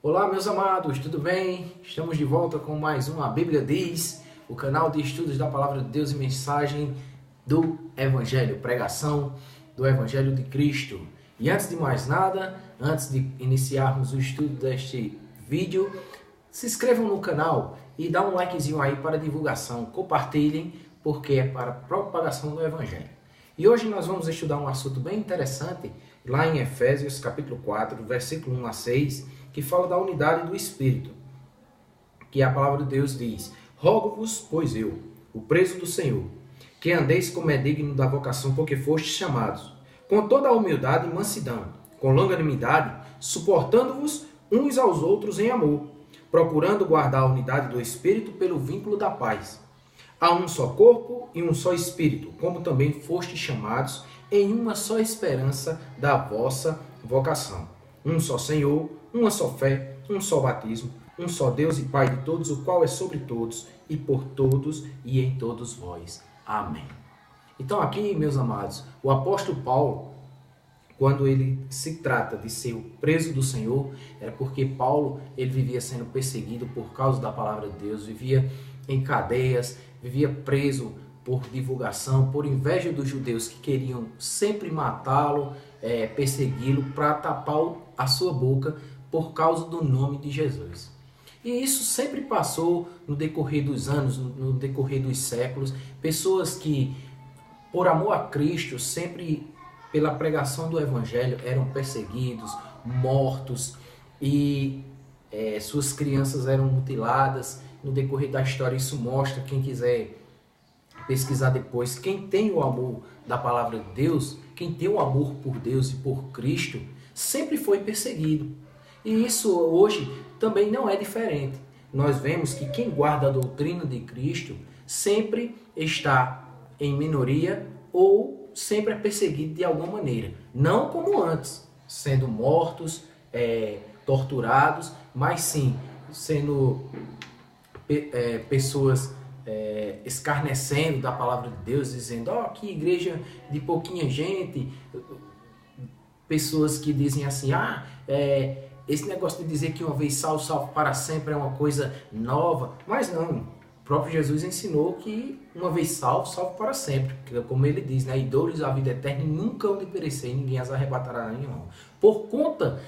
Olá, meus amados, tudo bem? Estamos de volta com mais um A Bíblia Diz, o canal de estudos da Palavra de Deus e mensagem do Evangelho, pregação do Evangelho de Cristo. E antes de mais nada, antes de iniciarmos o estudo deste vídeo, se inscrevam no canal e dá um likezinho aí para divulgação, compartilhem, porque é para a propagação do Evangelho. E hoje nós vamos estudar um assunto bem interessante, lá em Efésios capítulo 4, versículo 1 a 6, que fala da unidade do Espírito, que a palavra de Deus diz: Rogo-vos, pois eu, o preso do Senhor, que andeis como é digno da vocação por que fostes chamados, com toda a humildade e mansidão, com longanimidade, suportando-vos uns aos outros em amor, procurando guardar a unidade do Espírito pelo vínculo da paz. Há um só corpo e um só Espírito, como também fostes chamados em uma só esperança da vossa vocação. Um só Senhor, uma só fé, um só batismo, um só Deus e Pai de todos, o qual é sobre todos, e por todos, e em todos vós. Amém. Então aqui, meus amados, o apóstolo Paulo, quando ele se trata de ser o preso do Senhor, é porque Paulo ele vivia sendo perseguido por causa da palavra de Deus, vivia em cadeias, vivia preso por divulgação, por inveja dos judeus que queriam sempre matá-lo, persegui-lo para tapar a sua boca por causa do nome de Jesus. E isso sempre passou no decorrer dos anos, no decorrer dos séculos, pessoas que, por amor a Cristo, sempre pela pregação do Evangelho, eram perseguidos, mortos e suas crianças eram mutiladas. No decorrer da história isso mostra, quem quiser pesquisar depois, quem tem o amor da palavra de Deus, quem tem o amor por Deus e por Cristo, sempre foi perseguido. E isso hoje também não é diferente. Nós vemos que quem guarda a doutrina de Cristo sempre está em minoria ou sempre é perseguido de alguma maneira. Não como antes, sendo mortos, torturados, mas sim sendo pessoas escarnecendo da palavra de Deus, dizendo: que igreja de pouquinha gente. Pessoas que dizem assim: esse negócio de dizer que uma vez salvo, salvo para sempre é uma coisa nova. Mas não, o próprio Jesus ensinou que uma vez salvo, salvo para sempre. Como ele diz, né? E dou-lhes a vida eterna e nunca hão de perecer, e ninguém as arrebatará em mão. Por conta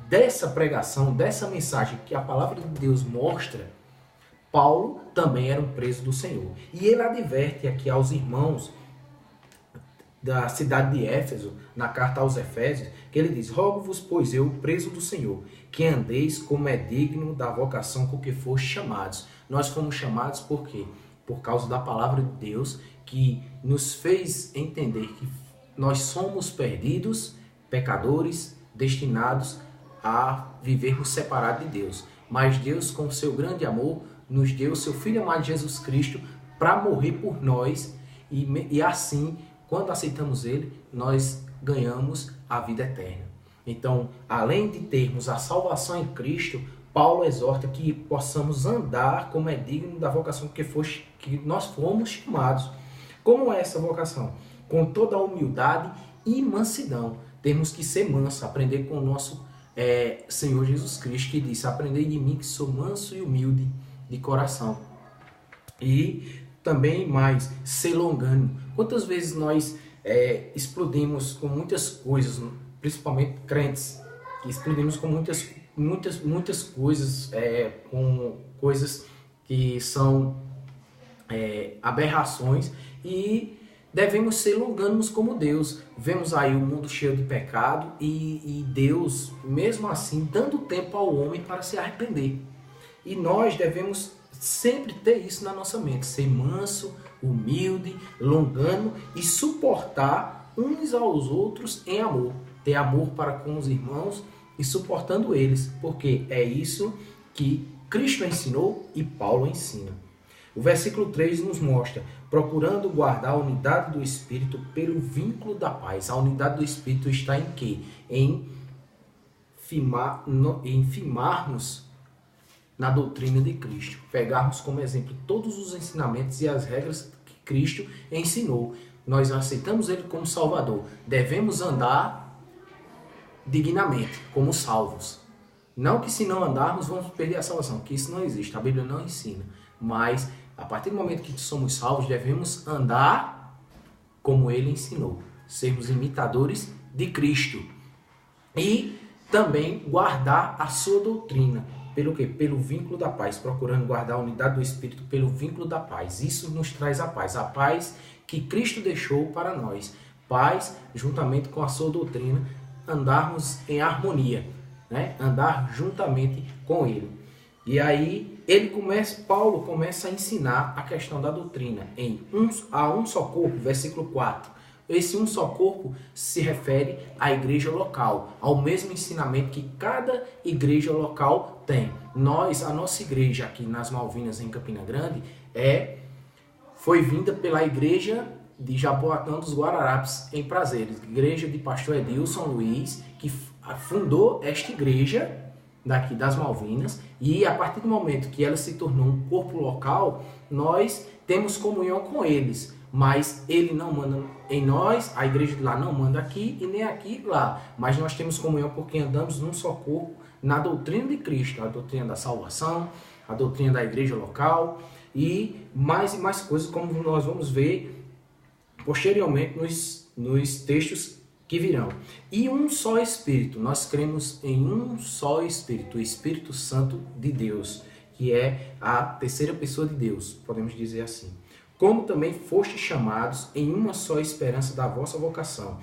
dessa pregação, dessa mensagem que a palavra de Deus mostra, Paulo também era um preso do Senhor. E ele adverte aqui aos irmãos da cidade de Éfeso, na carta aos Efésios, que ele diz: Rogo-vos, pois eu, preso do Senhor, que andeis como é digno da vocação com que fostes chamados. Nós fomos chamados por quê? Por causa da palavra de Deus, que nos fez entender que nós somos perdidos, pecadores, destinados a vivermos separados de Deus. Mas Deus, com o seu grande amor, nos deu o seu Filho amado Jesus Cristo para morrer por nós, e assim, quando aceitamos Ele, nós ganhamos a vida eterna. Então, além de termos a salvação em Cristo, Paulo exorta que possamos andar como é digno da vocação que nós fomos chamados. Como é essa vocação? Com toda a humildade e mansidão. Temos que ser mansos, aprender com o nosso Senhor Jesus Cristo, que disse: Aprendei de mim que sou manso e humilde de coração. E também mais, ser longânimo. Quantas vezes nós explodimos com muitas coisas, principalmente crentes, que explodimos com muitas coisas, com coisas que são aberrações, e devemos ser longânimos como Deus. Vemos aí o mundo cheio de pecado e Deus, mesmo assim, dando tempo ao homem para se arrepender. E nós devemos sempre ter isso na nossa mente, ser manso, humilde, longânimo e suportar uns aos outros em amor. Ter amor para com os irmãos e suportando eles, porque é isso que Cristo ensinou e Paulo ensina. O versículo 3 nos mostra: procurando guardar a unidade do Espírito pelo vínculo da paz. A unidade do Espírito está em quê? Em firmarmos na doutrina de Cristo. Pegarmos como exemplo todos os ensinamentos e as regras que Cristo ensinou. Nós aceitamos Ele como Salvador. Devemos andar dignamente, como salvos. Não que se não andarmos vamos perder a salvação, que isso não existe, a Bíblia não ensina. Mas a partir do momento que somos salvos, devemos andar como ele ensinou, sermos imitadores de Cristo e também guardar a sua doutrina. Pelo quê? Pelo vínculo da paz, procurando guardar a unidade do Espírito pelo vínculo da paz. Isso nos traz a paz que Cristo deixou para nós. Paz, juntamente com a sua doutrina, andarmos em harmonia, né? Andar juntamente com ele. E aí Paulo começa a ensinar a questão da doutrina em há um só corpo, versículo 4. Esse um só corpo se refere à igreja local, ao mesmo ensinamento que cada igreja local tem. A nossa igreja aqui nas Malvinas, em Campina Grande, foi vinda pela igreja de Jaboatão dos Guararapes, em Prazeres, igreja de pastor Edilson Luiz, que fundou esta igreja daqui das Malvinas, e a partir do momento que ela se tornou um corpo local, nós temos comunhão com eles. Mas ele não manda em nós, a igreja de lá não manda aqui e nem aqui lá. Mas nós temos comunhão porque andamos num só corpo na doutrina de Cristo, a doutrina da salvação, a doutrina da igreja local e mais coisas, como nós vamos ver posteriormente nos textos que virão. E um só Espírito, nós cremos em um só Espírito, o Espírito Santo de Deus, que é a terceira pessoa de Deus, podemos dizer assim. Como também fostes chamados em uma só esperança da vossa vocação.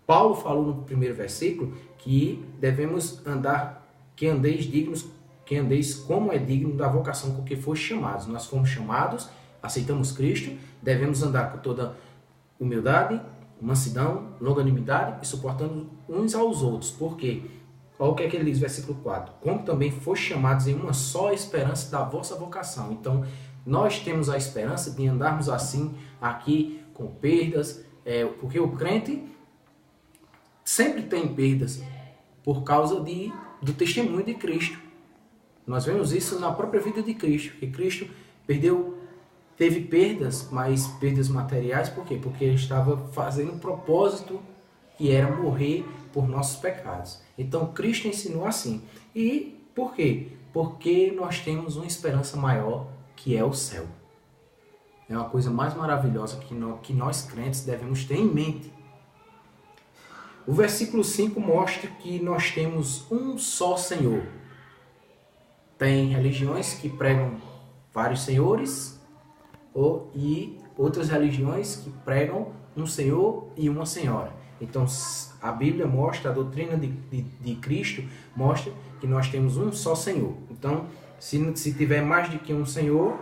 Paulo falou no primeiro versículo que devemos andar, que andeis como é digno da vocação com que fostes chamados. Nós fomos chamados, aceitamos Cristo, devemos andar com toda humildade, mansidão, longanimidade e suportando uns aos outros. Por quê? Olha o que é que ele diz, versículo 4. Como também fostes chamados em uma só esperança da vossa vocação. Então, nós temos a esperança de andarmos assim, aqui, com perdas, porque o crente sempre tem perdas por causa do testemunho de Cristo. Nós vemos isso na própria vida de Cristo, que Cristo teve perdas, mas perdas materiais, por quê? Porque ele estava fazendo um propósito que era morrer por nossos pecados. Então, Cristo ensinou assim. E por quê? Porque nós temos uma esperança maior, que é o céu. É uma coisa mais maravilhosa que nós crentes devemos ter em mente. O versículo 5 mostra que nós temos um só Senhor. Tem religiões que pregam vários senhores e outras religiões que pregam um Senhor e uma Senhora. Então, a Bíblia mostra, a doutrina de Cristo mostra que nós temos um só Senhor. Então, se tiver mais de que um Senhor,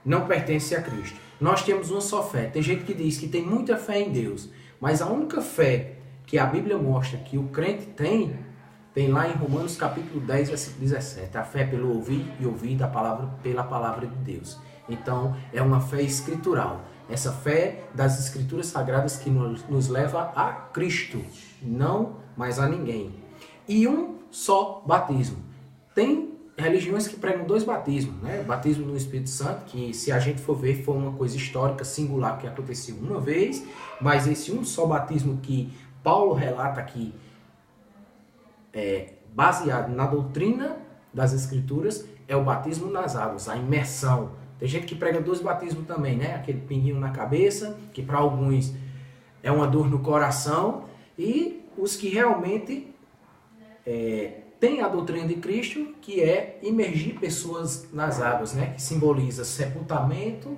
não pertence a Cristo. Nós temos uma só fé. Tem gente que diz que tem muita fé em Deus, mas a única fé que a Bíblia mostra que o crente tem lá em Romanos capítulo 10, versículo 17. A fé pelo ouvir e ouvir pela palavra de Deus. Então, é uma fé escritural. Essa fé das escrituras sagradas que nos leva a Cristo, não mais a ninguém. E um só batismo. Tem religiões que pregam 2 batismos, né? Batismo no Espírito Santo, que se a gente for ver, foi uma coisa histórica, singular, que aconteceu uma vez, mas esse um só batismo que Paulo relata aqui, baseado na doutrina das Escrituras, é o batismo nas águas, a imersão. Tem gente que prega 2 batismos também, né? Aquele pinguinho na cabeça, que para alguns é uma dor no coração, e os que realmente tem a doutrina de Cristo, que é imergir pessoas nas águas, né? Que simboliza sepultamento,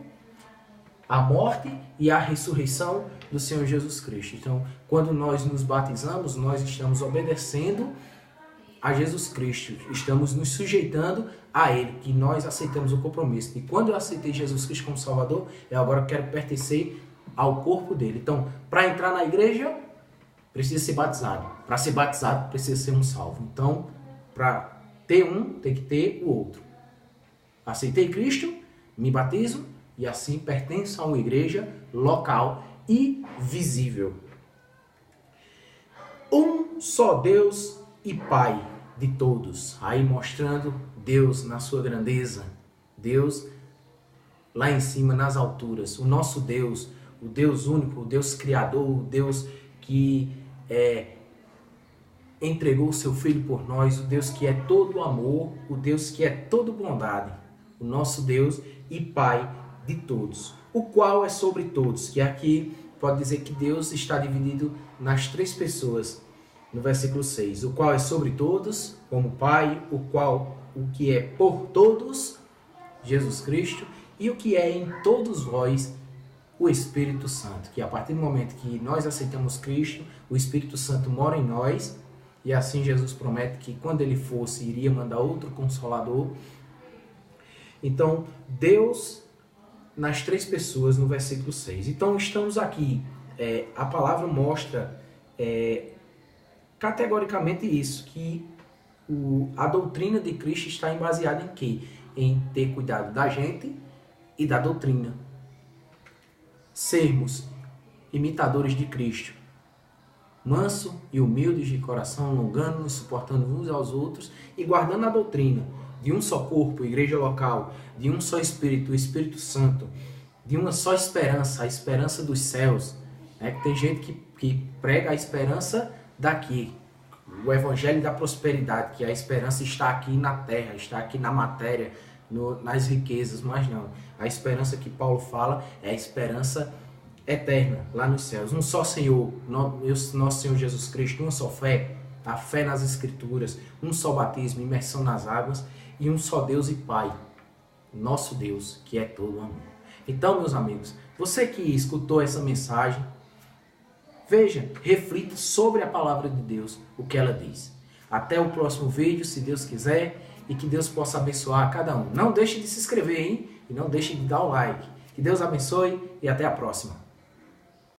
a morte e a ressurreição do Senhor Jesus Cristo. Então, quando nós nos batizamos, nós estamos obedecendo a Jesus Cristo, estamos nos sujeitando a Ele, que nós aceitamos o compromisso. E quando eu aceitei Jesus Cristo como Salvador, eu agora quero pertencer ao corpo dele. Então, para entrar na igreja, precisa ser batizado. Para ser batizado, precisa ser um salvo. Então, para ter um, tem que ter o outro. Aceitei Cristo, me batizo e assim pertenço a uma igreja local e visível. Um só Deus e Pai de todos. Aí mostrando Deus na sua grandeza. Deus lá em cima, nas alturas. O nosso Deus, o Deus único, o Deus criador, o Deus que entregou o seu Filho por nós, o Deus que é todo amor, o Deus que é todo bondade, o nosso Deus e Pai de todos, o qual é sobre todos, que aqui pode dizer que Deus está dividido nas 3 pessoas, no versículo 6, o qual é sobre todos, como Pai, o que é por todos, Jesus Cristo, e o que é em todos vós, o Espírito Santo, que a partir do momento que nós aceitamos Cristo, o Espírito Santo mora em nós, e assim Jesus promete que quando ele fosse, iria mandar outro Consolador. Então, Deus nas 3 pessoas, no versículo 6. Então, estamos aqui, a palavra mostra categoricamente isso, que a doutrina de Cristo está baseada em quê? Em ter cuidado da gente e da doutrina. Sermos imitadores de Cristo, manso e humildes de coração, longando-nos, suportando uns aos outros e guardando a doutrina de um só corpo, igreja local, de um só Espírito, o Espírito Santo, de uma só esperança, a esperança dos céus. Tem gente que prega a esperança daqui, o evangelho da prosperidade, que a esperança está aqui na terra, está aqui na matéria, nas riquezas, mas não. A esperança que Paulo fala é a esperança eterna, lá nos céus. Um só Senhor, nosso Senhor Jesus Cristo, uma só fé, a fé nas Escrituras, um só batismo, imersão nas águas, e um só Deus e Pai, nosso Deus, que é todo amor. Então, meus amigos, você que escutou essa mensagem, veja, reflita sobre a palavra de Deus, o que ela diz. Até o próximo vídeo, se Deus quiser, e que Deus possa abençoar cada um. Não deixe de se inscrever, hein? E não deixe de dar o like. Que Deus abençoe e até a próxima.